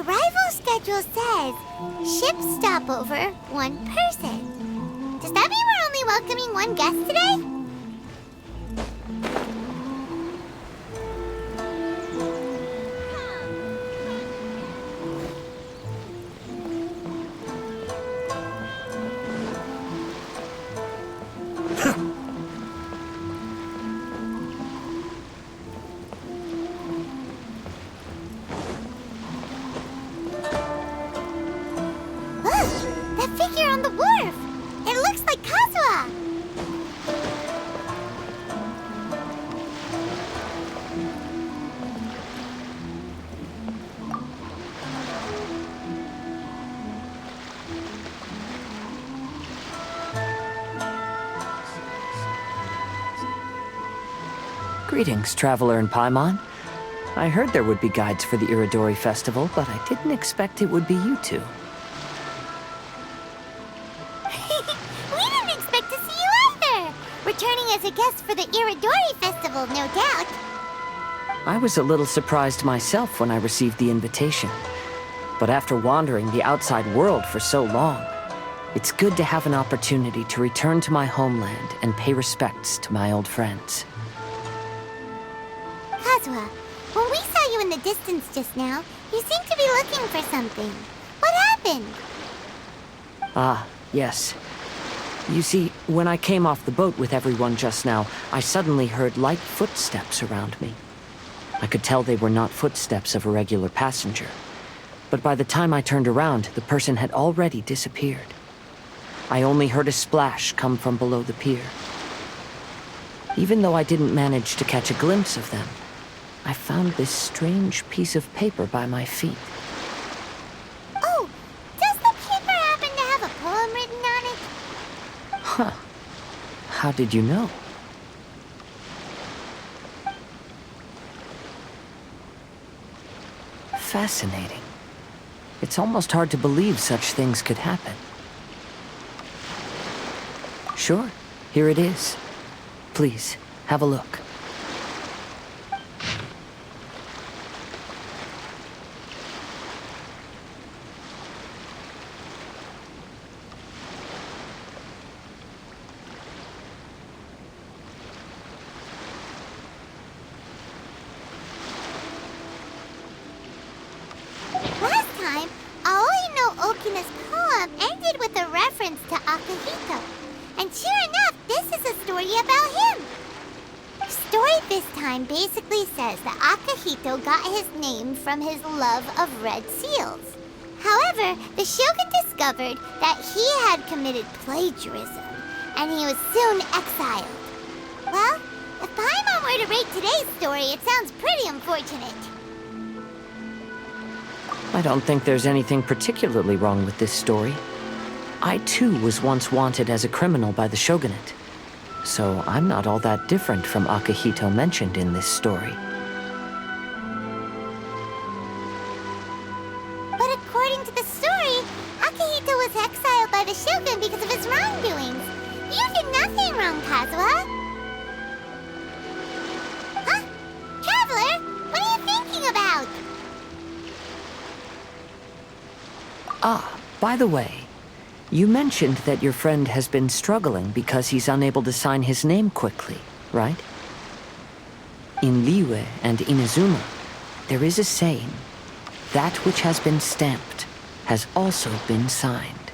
The arrival schedule says ship stopover, 1 person. Does that mean we're only welcoming 1 guest today? Greetings, traveler in Paimon. I heard there would be guides for the Irodori festival, but I didn't expect it would be you two. We didn't expect to see you either! Returning as a guest for the Irodori festival, no doubt. I was a little surprised myself when I received the invitation. But after wandering the outside world for so long, it's good to have an opportunity to return to my homeland and pay respects to my old friends. KAZUHA, when we saw you in the distance just now, you seemed to be looking for something. What happened? Ah, yes. You see, when I came off the boat with everyone just now, I suddenly heard light footsteps around me. I could tell they were not footsteps of a regular passenger. But by the time I turned around, the person had already disappeared. I only heard a splash come from below the pier. Even though I didn't manage to catch a glimpse of them, I found this strange piece of paper by my feet. Oh, does the paper happen to have a poem written on it? Huh. How did you know? Fascinating. It's almost hard to believe such things could happen. Sure, here it is. Please, have a look. Last time, Aoi no Okina's poem ended with a reference to Akihito. And sure enough, this is a story about him. The story this time basically says that Akihito got his name from his love of red seals. However, the shogun discovered that he had committed plagiarism, and he was soon exiled. Well, if Paimon were to rate today's story, it sounds pretty unfortunate. I don't think there's anything particularly wrong with this story. I too was once wanted as a criminal by the shogunate, so I'm not all that different from Akihito mentioned in this story. But according to the story, Akihito was exiled by the shogun because of his wrongdoings. You did nothing wrong, KAZUHA. Huh? Traveler, what are you thinking about? Ah, by the way, you mentioned that your friend has been struggling because he's unable to sign his name quickly, right? In Liyue and Inazuma, there is a saying, that which has been stamped has also been signed.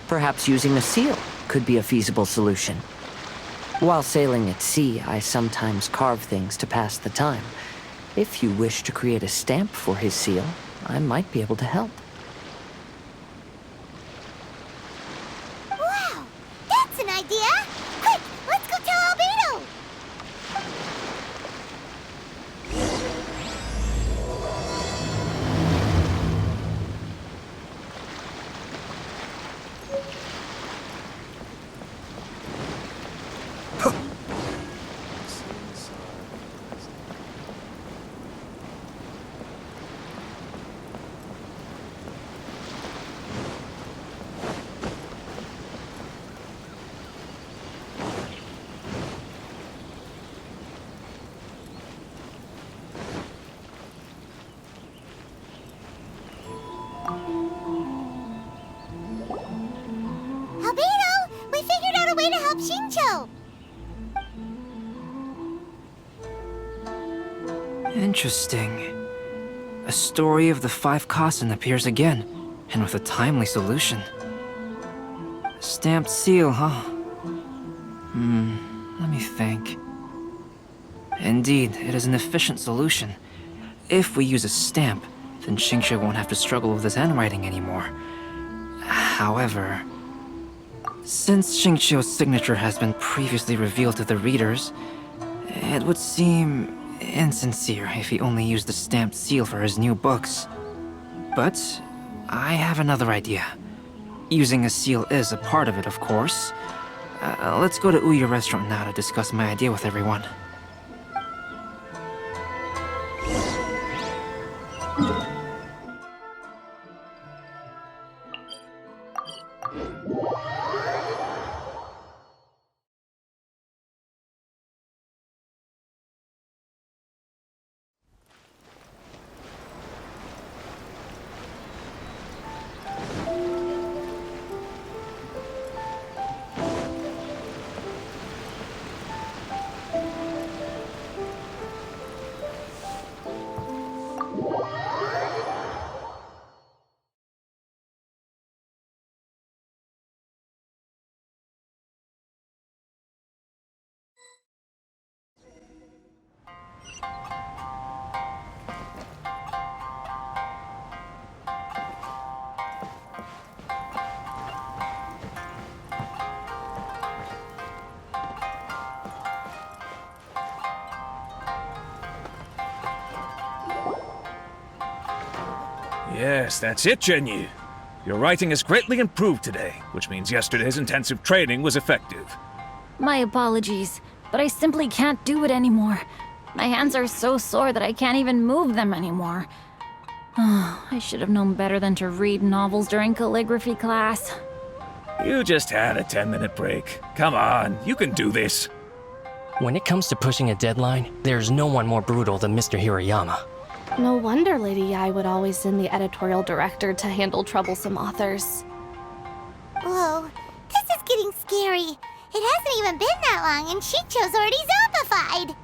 Perhaps using a seal could be a feasible solution. While sailing at sea, I sometimes carve things to pass the time. If you wish to create a stamp for his seal, I might be able to help. Wow, that's an idea! Quick, let's go tell Albedo! Shincho! Interesting. A story of the 5 Kazen appears again, and with a timely solution. A stamped seal, huh? Let me think. Indeed, it is an efficient solution. If we use a stamp, then Xingqiu won't have to struggle with his handwriting anymore. However, since Xingqiu's signature has been previously revealed to the readers, it would seem insincere if he only used the stamped seal for his new books. But I have another idea. Using a seal is a part of it, of course. Let's go to Ouya restaurant now to discuss my idea with everyone. Yes, that's it, Jinyu. Your writing has greatly improved today, which means yesterday's intensive training was effective. My apologies, but I simply can't do it anymore. My hands are so sore that I can't even move them anymore. Oh, I should have known better than to read novels during calligraphy class. You just had a 10-minute break. Come on, you can do this. When it comes to pushing a deadline, there's no one more brutal than Mr. Hirayama. No wonder Lady Yai would always send the editorial director to handle troublesome authors. Whoa, this is getting scary. It hasn't even been that long and Shincho's already zombified.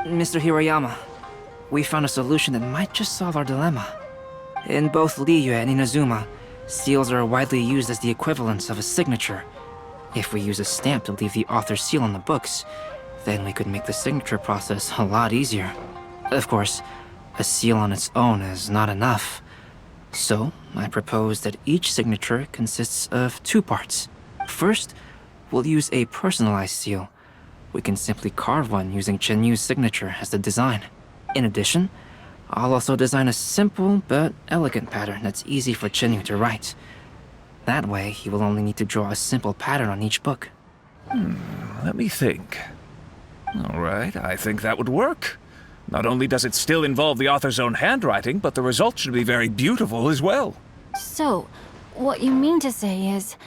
Mr. Hirayama, we found a solution that might just solve our dilemma. In both Liyue and Inazuma, seals are widely used as the equivalents of a signature. If we use a stamp to leave the author's seal on the books, then we could make the signature process a lot easier. Of course, a seal on its own is not enough. So, I propose that each signature consists of 2 parts. First, we'll use a personalized seal. We can simply carve one using Chenyu's signature as the design. In addition, I'll also design a simple but elegant pattern that's easy for Chenyu to write. That way, he will only need to draw a simple pattern on each book. Let me think. All right, I think that would work. Not only does it still involve the author's own handwriting, but the result should be very beautiful as well. So, what you mean to say is,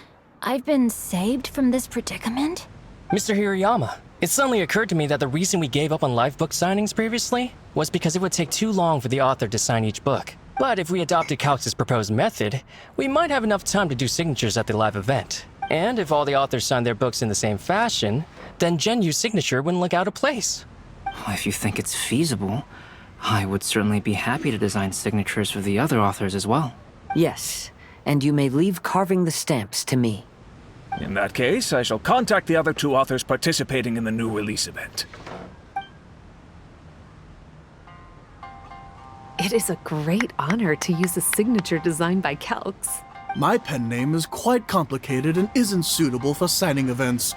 I've been saved from this predicament? Mr. Hirayama, it suddenly occurred to me that the reason we gave up on live book signings previously was because it would take too long for the author to sign each book. But if we adopted Calx's proposed method, we might have enough time to do signatures at the live event. And if all the authors signed their books in the same fashion, then Genyu's signature wouldn't look out of place. If you think it's feasible, I would certainly be happy to design signatures for the other authors as well. Yes, and you may leave carving the stamps to me. In that case, I shall contact the other 2 authors participating in the new release event. It is a great honor to use a signature designed by Calx. My pen name is quite complicated and isn't suitable for signing events.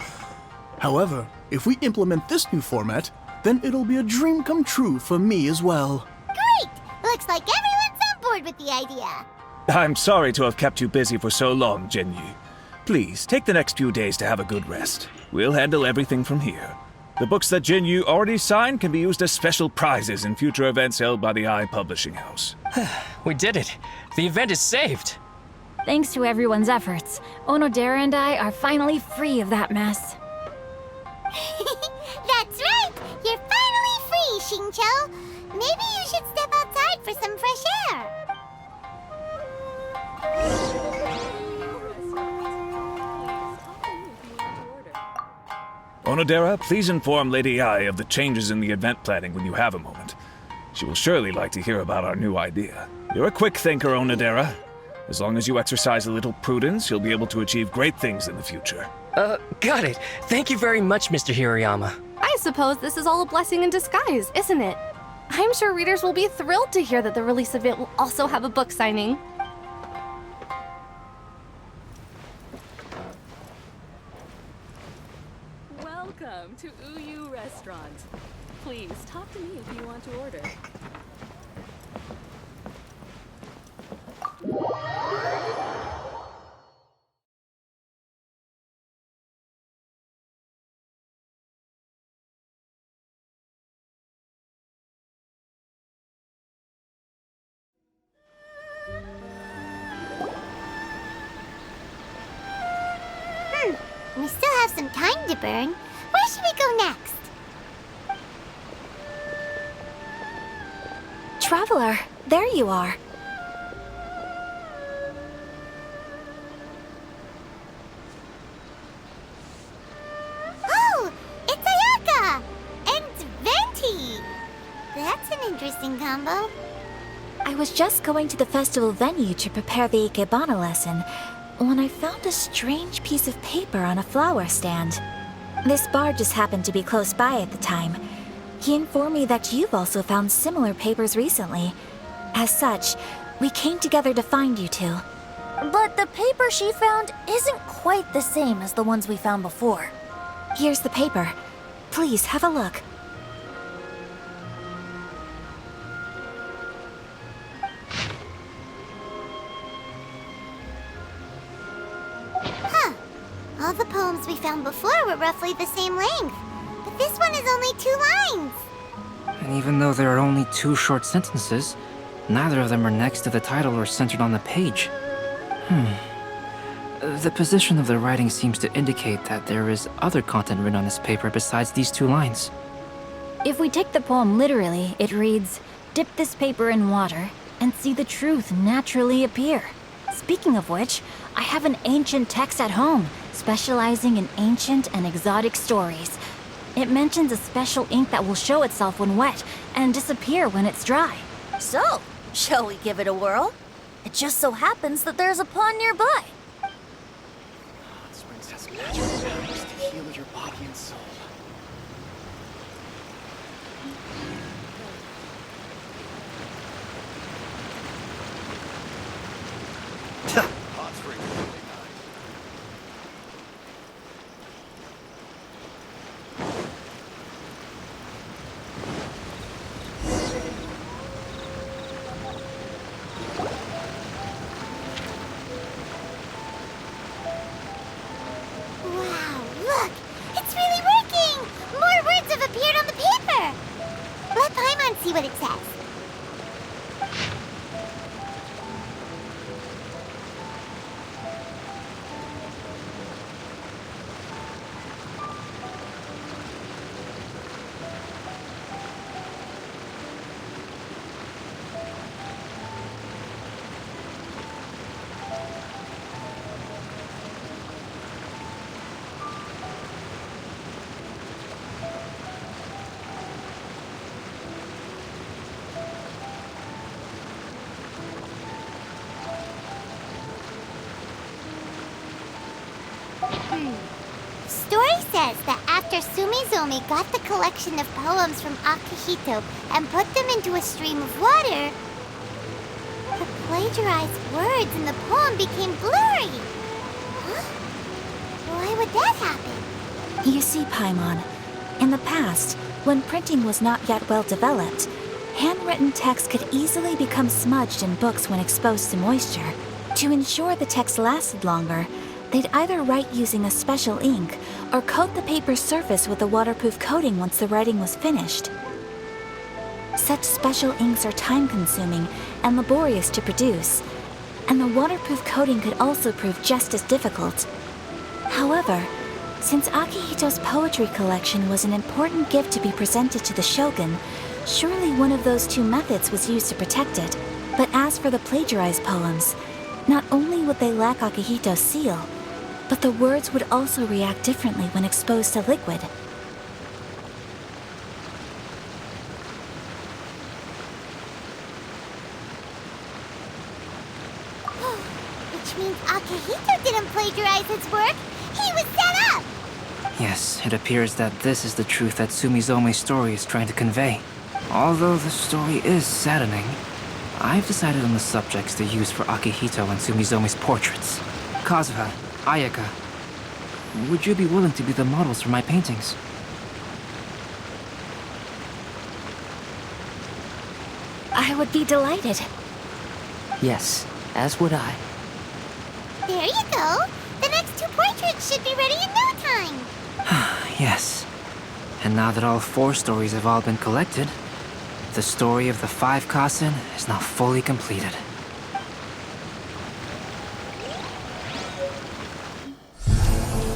However, if we implement this new format, then it'll be a dream come true for me as well. Great! Looks like everyone's on board with the idea. I'm sorry to have kept you busy for so long, Jinyu. Please, take the next few days to have a good rest. We'll handle everything from here. The books that Jinyu already signed can be used as special prizes in future events held by the I Publishing House. We did it! The event is saved! Thanks to everyone's efforts, Onodera and I are finally free of that mess. That's right! You're finally free, Xingqiu! Maybe you should step outside for some fresh air. Onodera, please inform Lady Ai of the changes in the event planning when you have a moment. She will surely like to hear about our new idea. You're a quick thinker, Onodera. As long as you exercise a little prudence, you'll be able to achieve great things in the future. Got it. Thank you very much, Mr. Hirayama. I suppose this is all a blessing in disguise, isn't it? I'm sure readers will be thrilled to hear that the release event will also have a book signing. Welcome to Uyu Restaurant. Please talk to me if you want to order. We still have some time to burn. Where should we go next? Traveler, there you are. Oh, it's Ayaka! And Venti! That's an interesting combo. I was just going to the festival venue to prepare the Ikebana lesson when I found a strange piece of paper on a flower stand. This bar just happened to be close by at the time. He informed me that you've also found similar papers recently. As such, we came together to find you two. But the paper she found isn't quite the same as the ones we found before. Here's the paper. Please have a look. Huh. All the poems we found before were roughly the same length. But this one is only 2 lines. And even though there are only 2 short sentences, neither of them are next to the title or centered on the page. The position of the writing seems to indicate that there is other content written on this paper besides these 2 lines. If we take the poem literally, it reads, "Dip this paper in water and see the truth naturally appear." Speaking of which, I have an ancient text at home, specializing in ancient and exotic stories. It mentions a special ink that will show itself when wet and disappear when it's dry. So, shall we give it a whirl? It just so happens that there's a pond nearby. Springs has magical powers to heal your body and soul. Hot springs are really nice. Wow, look! It's really working! More words have appeared on the paper! Let Paimon see what it says. Story says that after Sumizomi got the collection of poems from Akihito and put them into a stream of water, the plagiarized words in the poem became blurry. Huh? Why would that happen? You see, Paimon, in the past, when printing was not yet well developed, handwritten text could easily become smudged in books when exposed to moisture. To ensure the text lasted longer, they'd either write using a special ink or coat the paper's surface with a waterproof coating once the writing was finished. Such special inks are time-consuming and laborious to produce, and the waterproof coating could also prove just as difficult. However, since Akihito's poetry collection was an important gift to be presented to the shogun, surely one of those 2 methods was used to protect it. But as for the plagiarized poems, not only would they lack Akihito's seal, but the words would also react differently when exposed to liquid. Which means Akihito didn't plagiarize his work. He was set up! Yes, it appears that this is the truth that Sumizome's story is trying to convey. Although the story is saddening, I've decided on the subjects to use for Akihito and Sumizome's portraits. KAZUHA, AYAKA, would you be willing to be the models for my paintings? I would be delighted. Yes, as would I. There you go. The next 2 portraits should be ready in no time. Yes. And now that all 4 stories have all been collected, the story of the 5 Kasen is now fully completed.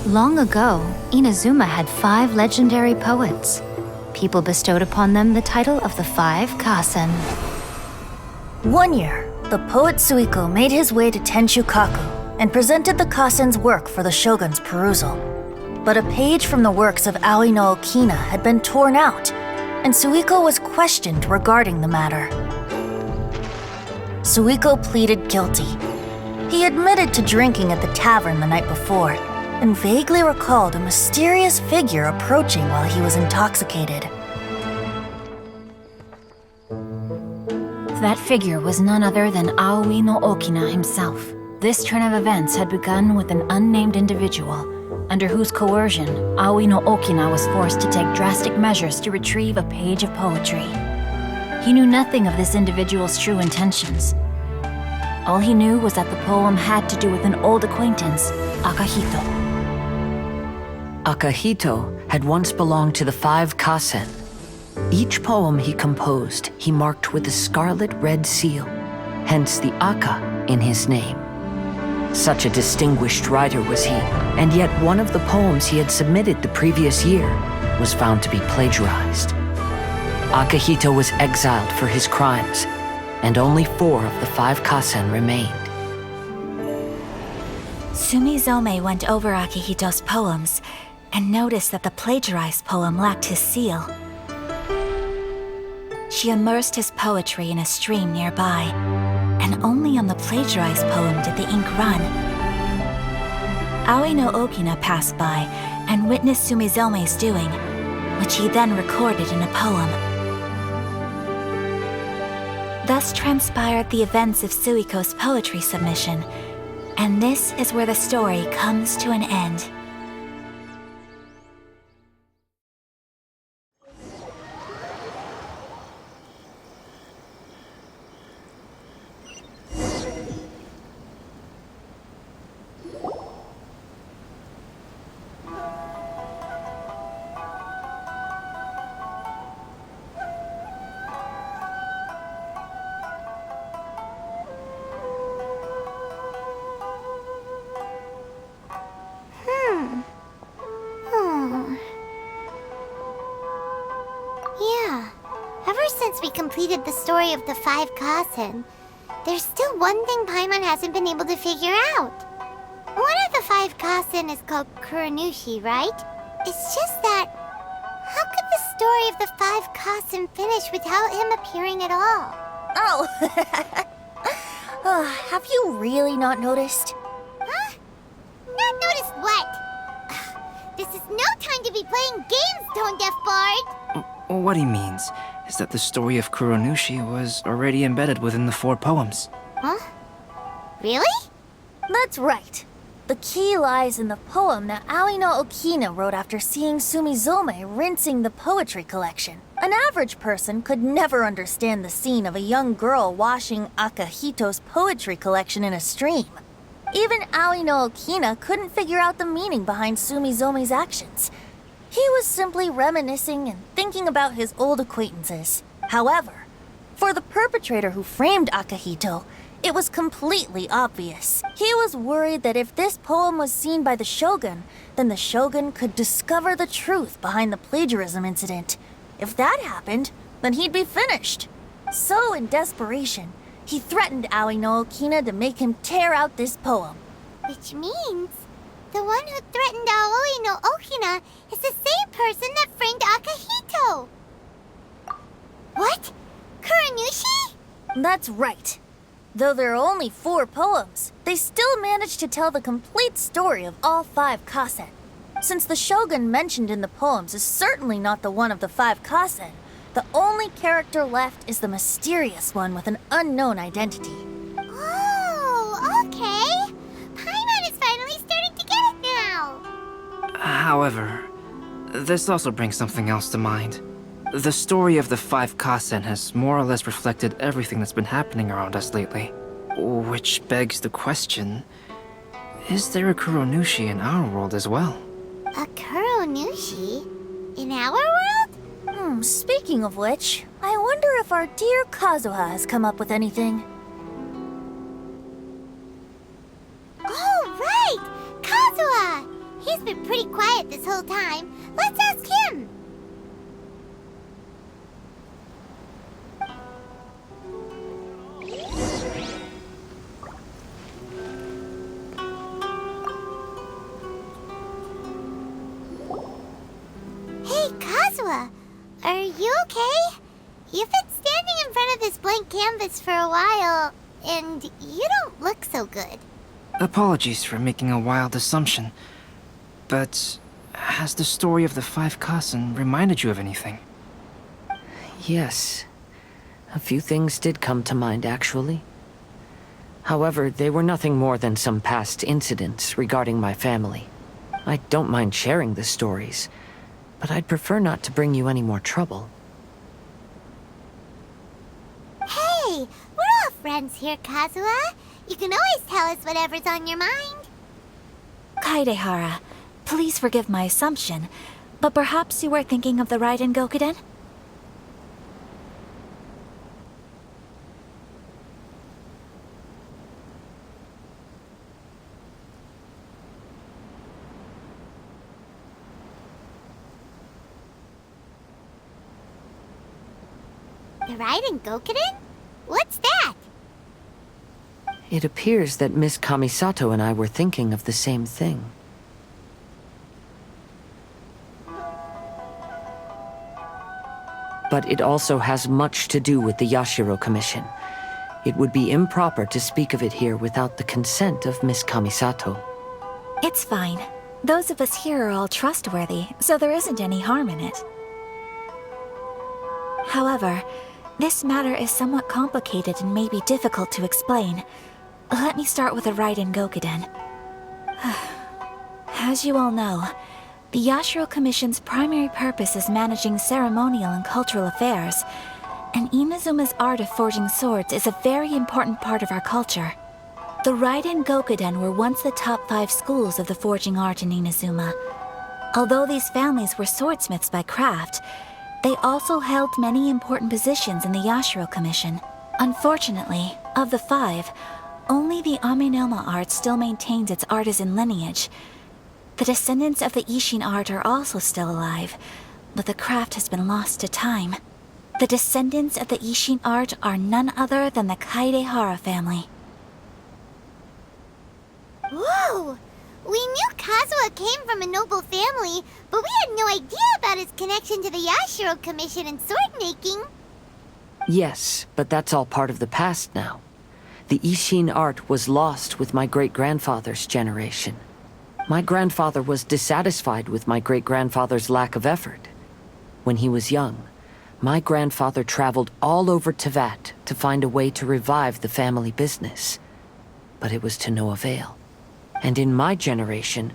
Long ago, Inazuma had 5 legendary poets. People bestowed upon them the title of the 5 Kasen. One year, the poet Suiko made his way to Tenshukaku and presented the Kasen's work for the shogun's perusal. But a page from the works of Aoi no Okina had been torn out, and Suiko was questioned regarding the matter. Suiko pleaded guilty. He admitted to drinking at the tavern the night before, and vaguely recalled a mysterious figure approaching while he was intoxicated. That figure was none other than Aoi no Okina himself. This turn of events had begun with an unnamed individual, under whose coercion, Aoi no Okina was forced to take drastic measures to retrieve a page of poetry. He knew nothing of this individual's true intentions. All he knew was that the poem had to do with an old acquaintance, Akihito. Akihito had once belonged to the 5 Kasen. Each poem he composed, he marked with a scarlet red seal, hence the Aka in his name. Such a distinguished writer was he, and yet one of the poems he had submitted the previous year was found to be plagiarized. Akihito was exiled for his crimes, and only 4 of the 5 Kasen remained. Sumizome went over Akihito's poems and noticed that the plagiarized poem lacked his seal. She immersed his poetry in a stream nearby, and only on the plagiarized poem did the ink run. Aoi no Okina passed by and witnessed Sumizome's doing, which he then recorded in a poem. Thus transpired the events of Suiko's poetry submission, and this is where the story comes to an end. Yeah. Ever since we completed the story of the 5 Kasen, there's still one thing Paimon hasn't been able to figure out. One of the 5 Kasen is called Kuranushi, right? It's just that, how could the story of the 5 Kasen finish without him appearing at all? Oh, have you really not noticed? Huh? Not noticed what? This is no time to be playing games, Tone Deaf Bard! What he means is that the story of Kuranushi was already embedded within the 4 poems. Huh? Really? That's right. The key lies in the poem that Aoi no Okina wrote after seeing Sumizome rinsing the poetry collection. An average person could never understand the scene of a young girl washing Akihito's poetry collection in a stream. Even Aoi no Okina couldn't figure out the meaning behind Sumizome's actions. He was simply reminiscing and thinking about his old acquaintances. However, for the perpetrator who framed Akihito, it was completely obvious. He was worried that if this poem was seen by the Shogun, then the Shogun could discover the truth behind the plagiarism incident. If that happened, then he'd be finished. So in desperation, he threatened Aoi no Okina to make him tear out this poem. Which means the one who threatened Aoi no Okina is the same person that framed Akihito. What? Kuranushi? That's right. Though there are only 4 poems, they still managed to tell the complete story of all 5 Kasen. Since the shogun mentioned in the poems is certainly not the one of the 5 Kasen, the only character left is the mysterious one with an unknown identity. Oh, okay. Paimon is finally starting to get it now. However, this also brings something else to mind. The story of the 5 Kasen has more or less reflected everything that's been happening around us lately. Which begs the question, is there a Kuronushi in our world as well? A Kuronushi? In our world? Speaking of which, I wonder if our dear KAZUHA has come up with anything. Oh, right! KAZUHA! He's been pretty quiet this whole time. Let's ask him! Hey, KAZUHA! Are you okay? You've been standing in front of this blank canvas for a while, and you don't look so good. Apologies for making a wild assumption, but has the story of the 5 Kasen reminded you of anything? Yes. A few things did come to mind, actually. However, they were nothing more than some past incidents regarding my family. I don't mind sharing the stories, but I'd prefer not to bring you any more trouble. Hey, we're all friends here, KAZUHA. You can always tell us whatever's on your mind. Kaidehara, please forgive my assumption, but perhaps you were thinking of the Raiden Gokuden? The Raiden Gokuden? What's that? It appears that Miss Kamisato and I were thinking of the same thing. But it also has much to do with the Yashiro Commission. It would be improper to speak of it here without the consent of Miss Kamisato. It's fine. Those of us here are all trustworthy, so there isn't any harm in it. However, this matter is somewhat complicated and may be difficult to explain. Let me start with the Raiden Gokuden. As you all know, the Yashiro Commission's primary purpose is managing ceremonial and cultural affairs, and Inazuma's art of forging swords is a very important part of our culture. The Raiden Gokuden were once the top 5 schools of the forging art in Inazuma. Although these families were swordsmiths by craft, they also held many important positions in the Yashiro Commission. Unfortunately, of the 5, only the Amenoma art still maintains its artisan lineage. The descendants of the Ishin art are also still alive, but the craft has been lost to time. The descendants of the Ishin art are none other than the Kaidehara family. Whoa! We knew KAZUHA came from a noble family, but we had no idea about his connection to the Yashiro Commission and sword making. Yes, but that's all part of the past now. The Ishin art was lost with my great-grandfather's generation. My grandfather was dissatisfied with my great-grandfather's lack of effort. When he was young, my grandfather traveled all over Tevat to find a way to revive the family business. But it was to no avail. And in my generation,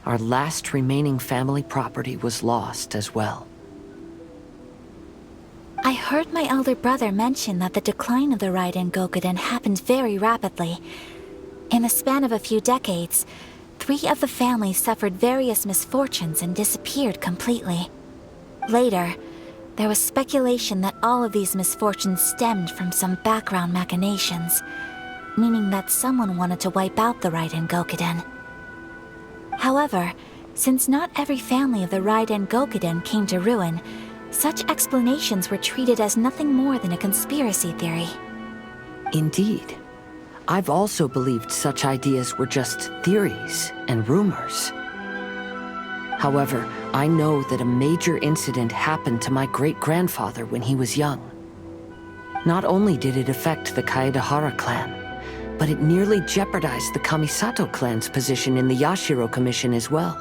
our last remaining family property was lost as well. I heard my elder brother mention that the decline of the Raiden Gokuden happened very rapidly. In the span of a few decades, 3 of the families suffered various misfortunes and disappeared completely. Later, there was speculation that all of these misfortunes stemmed from some background machinations, meaning that someone wanted to wipe out the Raiden Gokuden. However, since not every family of the Raiden Gokuden came to ruin, such explanations were treated as nothing more than a conspiracy theory. Indeed. I've also believed such ideas were just theories and rumors. However, I know that a major incident happened to my great-grandfather when he was young. Not only did it affect the Kaedehara clan, but it nearly jeopardized the Kamisato clan's position in the Yashiro Commission as well.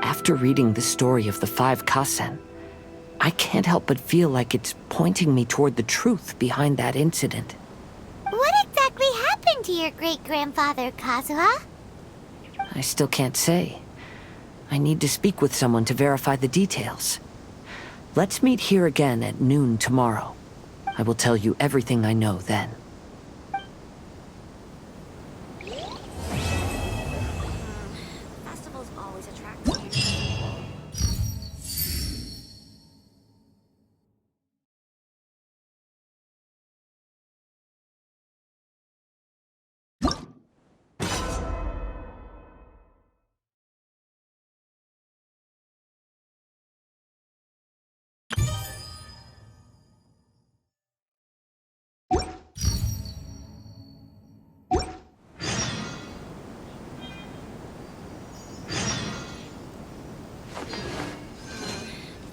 After reading the story of the 5 Kasen, I can't help but feel like it's pointing me toward the truth behind that incident. What exactly happened to your great-grandfather, Kazuha? I still can't say. I need to speak with someone to verify the details. Let's meet here again at noon tomorrow. I will tell you everything I know then. Festivals always attract me.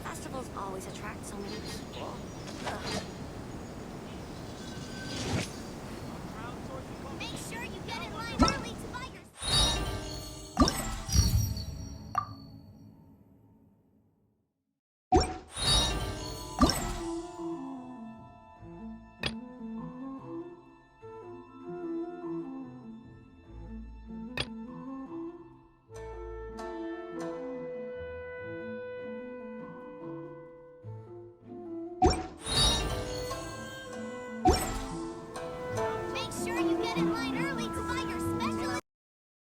Festivals always attract so many people.